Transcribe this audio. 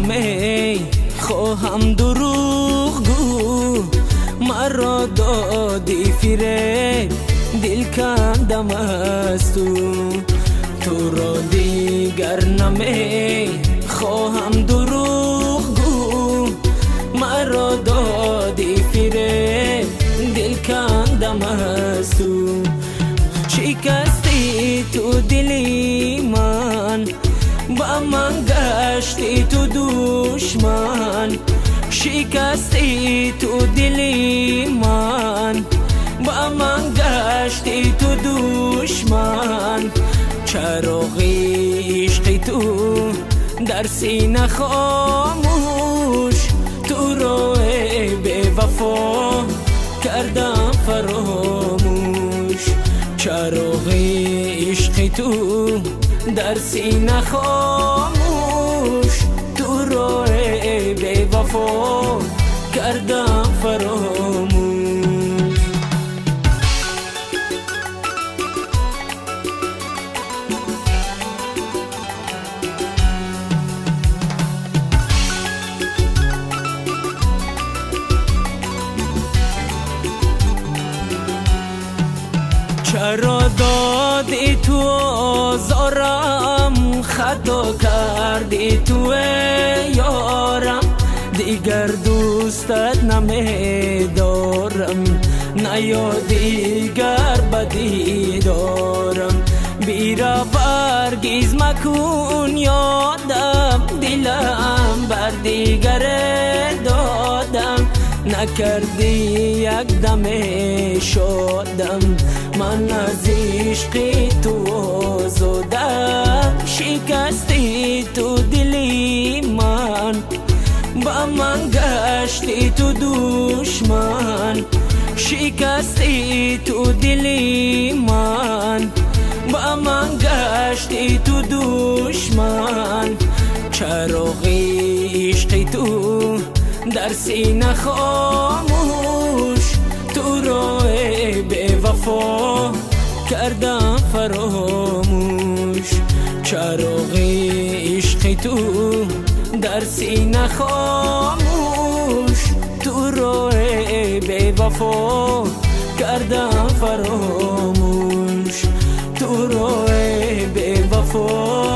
نمی خواهم دروغ گو، مرا دادی فریب دل کندم از تو را دیگر نمی خواهم دروغ گو، مرا دادی فریب دل کندم از تو. شکستی تو دلی من، با من گشتی تو دشمن. شکستی تو دلی من، با من گشتی تو دشمن. چراغی عشقی تو در سینه خاموش، تو رو بی وفا کردم فراموش. چراغی عشقی تو در سینه خاموش، تو رو بی وفا کردم فراموش. چرا دادی تو آزارم، خطا کردی تو یارم. دیگر دوستت نمیدارم، نه یا دیگر بدی دارم. بیرا برگیز مکن یادم، دلم بر دیگر دادم. نکردی یک دم شادم، من از عشق تو آزادم. شکستی تو دلی من، با من گشتی تو دشمن. شکستی تو دلی من، با من گشتی تو دشمن. چراغی عشقی تو در سینه خاموش، تو رو بی وفا کردم فراموش. چراغی عشقی تو در سینه خاموش، تو رو بی وفا کردم فراموش. تو رو بی وفا